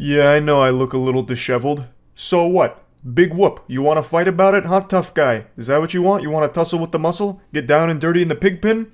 Yeah, I know I look a little disheveled. So what? Big whoop. You want to fight about it, huh, tough guy? Is that what you want? You want to tussle with the muscle? Get down and dirty in the pig pen?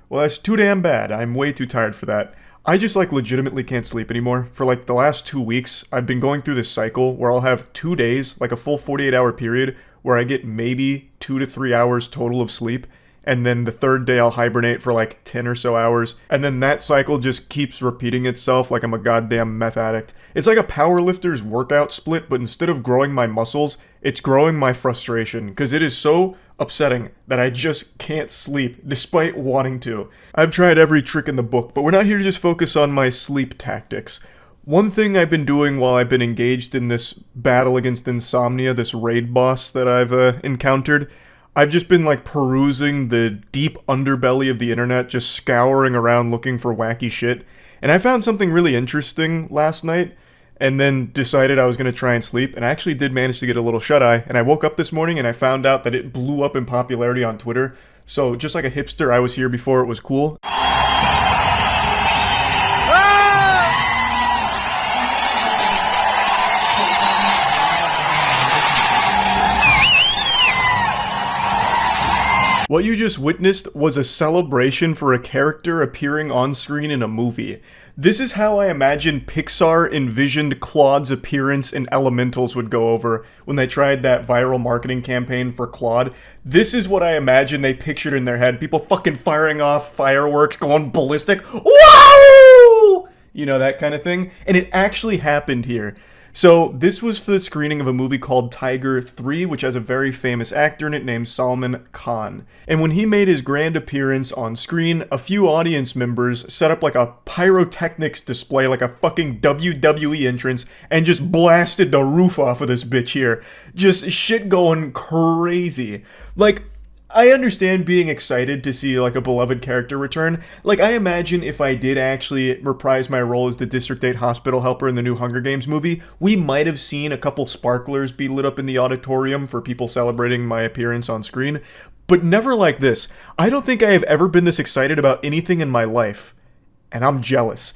Well, that's too damn bad. I'm way too tired for that. I just legitimately can't sleep anymore. For the last 2 weeks, I've been going through this cycle where I'll have 2 days, a full 48-hour period, where I get maybe 2 to 3 hours total of sleep. And then the third day I'll hibernate for 10 or so hours, and then that cycle just keeps repeating itself like I'm a goddamn meth addict. It's like a powerlifter's workout split, but instead of growing my muscles, it's growing my frustration, because it is so upsetting that I just can't sleep, despite wanting to. I've tried every trick in the book, but we're not here to just focus on my sleep tactics. One thing I've been doing while I've been engaged in this battle against insomnia, this raid boss that I've encountered, I've just been perusing the deep underbelly of the internet, just scouring around looking for wacky shit. And I found something really interesting last night, and then decided I was going to try and sleep, and I actually did manage to get a little shut-eye, and I woke up this morning and I found out that it blew up in popularity on Twitter. So just like a hipster, I was here before it was cool. What you just witnessed was a celebration for a character appearing on screen in a movie. This is how I imagine Pixar envisioned Claude's appearance in Elementals would go over when they tried that viral marketing campaign for Claude. This is what I imagine they pictured in their head. People fucking firing off fireworks, going ballistic. Wow! You know, that kind of thing. And it actually happened here. So this was for the screening of a movie called Tiger 3, which has a very famous actor in it named Salman Khan. And when he made his grand appearance on screen, a few audience members set up a pyrotechnics display, like a fucking WWE entrance, and just blasted the roof off of this bitch here. Just shit going crazy. I understand being excited to see a beloved character return. I imagine if I did actually reprise my role as the District 8 hospital helper in the new Hunger Games movie, we might have seen a couple sparklers be lit up in the auditorium for people celebrating my appearance on screen, but never like this. I don't think I have ever been this excited about anything in my life, and I'm jealous.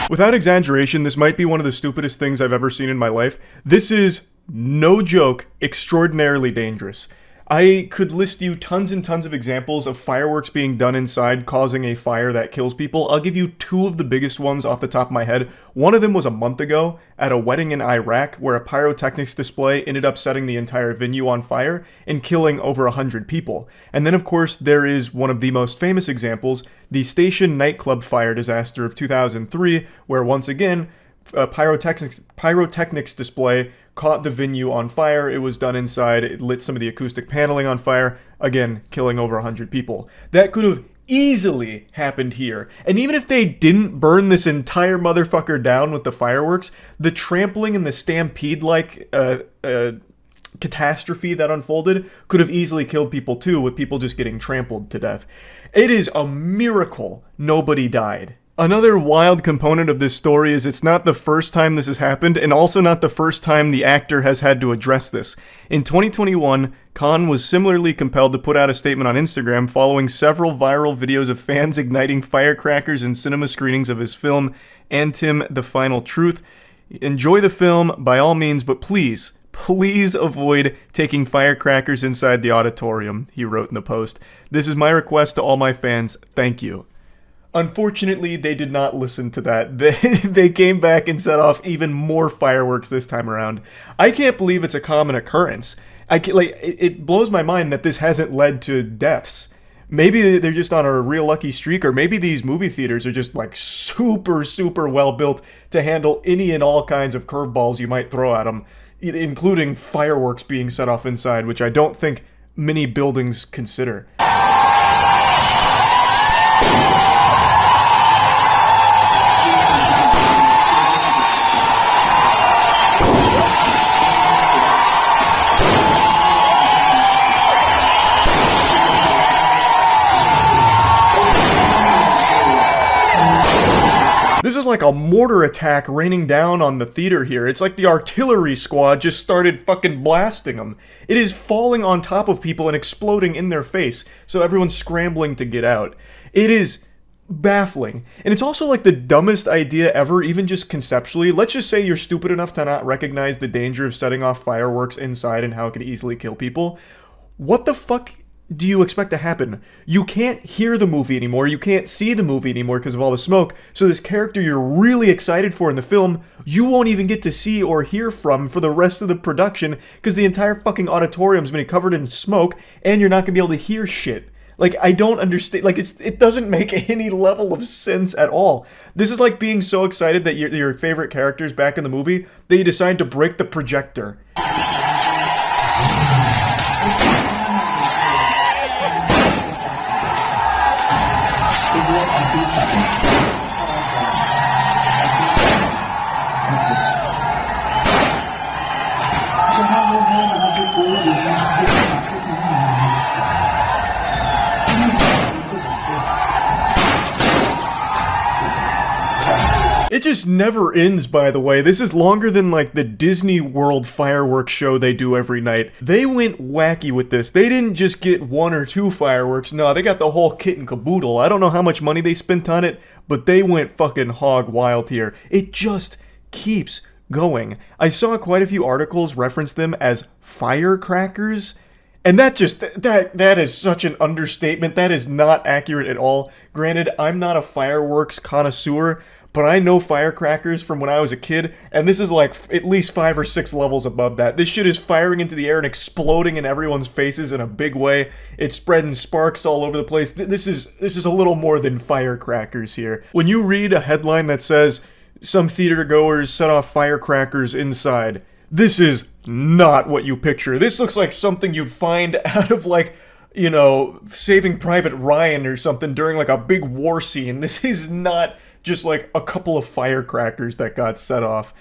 Without exaggeration, this might be one of the stupidest things I've ever seen in my life. This is, no joke, extraordinarily dangerous. I could list you tons and tons of examples of fireworks being done inside causing a fire that kills people. I'll give you 2 of the biggest ones off the top of my head. One of them was a month ago at a wedding in Iraq where a pyrotechnics display ended up setting the entire venue on fire and killing over 100 people. And then of course there is one of the most famous examples, the Station nightclub fire disaster of 2003, where once again, a pyrotechnics display caught the venue on fire. It was done inside. It lit some of the acoustic paneling on fire, again, killing over 100 people. That could have easily happened here. And even if they didn't burn this entire motherfucker down with the fireworks, the trampling and the stampede-like catastrophe that unfolded could have easily killed people too, with people just getting trampled to death. It is a miracle nobody died. Another wild component of this story is it's not the first time this has happened, and also not the first time the actor has had to address this. In 2021, Khan was similarly compelled to put out a statement on Instagram following several viral videos of fans igniting firecrackers in cinema screenings of his film, Antim: The Final Truth. Enjoy the film, by all means, but please avoid taking firecrackers inside the auditorium, he wrote in the post. This is my request to all my fans. Thank you. Unfortunately, they did not listen to that. They came back and set off even more fireworks this time around. I can't believe it's a common occurrence. It blows my mind that this hasn't led to deaths. Maybe they're just on a real lucky streak, or maybe these movie theaters are just super, super well built to handle any and all kinds of curveballs you might throw at them, including fireworks being set off inside, which I don't think many buildings consider. This is is like a mortar attack raining down on the theater here. It's like the artillery squad just started fucking blasting them. It is falling on top of people and exploding in their face, so everyone's scrambling to get out. It is baffling. And it's also like the dumbest idea ever, even just conceptually. Let's just say you're stupid enough to not recognize the danger of setting off fireworks inside and how it could easily kill people. What the fuck do you expect to happen? You can't hear the movie anymore, you can't see the movie anymore because of all the smoke, so this character you're really excited for in the film, you won't even get to see or hear from for the rest of the production because the entire fucking auditorium's been covered in smoke and you're not gonna be able to hear shit. Like, I don't understand, like, it doesn't make any level of sense at all. This is like being so excited that your favorite character's back in the movie that you decide to break the projector. It just never ends, by the way. This is longer than, like, the Disney World fireworks show they do every night. They went wacky with this. They didn't just get 1 or 2 fireworks. No, they got the whole kit and caboodle. I don't know how much money they spent on it, but they went fucking hog wild here. It just keeps going. I saw quite a few articles reference them as firecrackers. And that is such an understatement. That is not accurate at all. Granted, I'm not a fireworks connoisseur, but I know firecrackers from when I was a kid, and this is like at least 5 or 6 levels above that. This shit is firing into the air and exploding in everyone's faces in a big way. It's spreading sparks all over the place. This is a little more than firecrackers here. When you read a headline that says, some theater goers set off firecrackers inside, this is not what you picture. This looks like something you'd find out of, like, you know, Saving Private Ryan or something during like a big war scene. This is not just like a couple of firecrackers that got set off.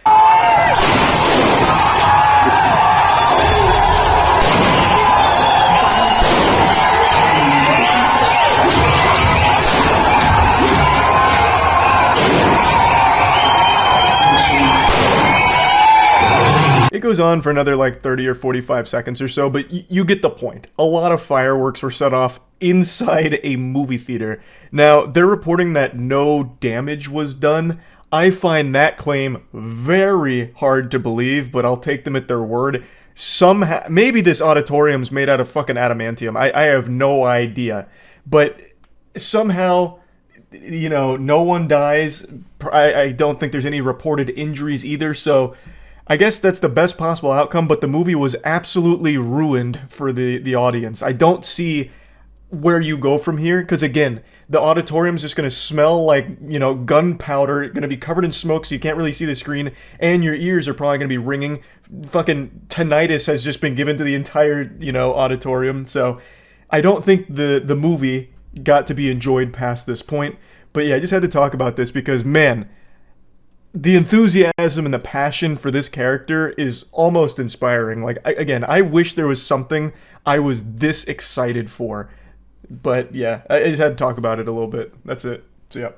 It goes on for another like 30 or 45 seconds or so, but you get the point. A lot of fireworks were set off inside a movie theater. Now, they're reporting that no damage was done. I find that claim very hard to believe, but I'll take them at their word. Somehow, maybe this auditorium's made out of fucking adamantium. I have no idea. But somehow, you know, no one dies. I don't think there's any reported injuries either, so I guess that's the best possible outcome, but the movie was absolutely ruined for the audience. I don't see where you go from here, because again, the auditorium's just going to smell like, you know, gunpowder, going to be covered in smoke so you can't really see the screen, and your ears are probably going to be ringing. Fucking tinnitus has just been given to the entire, you know, auditorium, so I don't think the movie got to be enjoyed past this point. But yeah, I just had to talk about this because, man, the enthusiasm and the passion for this character is almost inspiring. Like, I wish there was something I was this excited for. But yeah, I just had to talk about it a little bit. That's it. So yeah.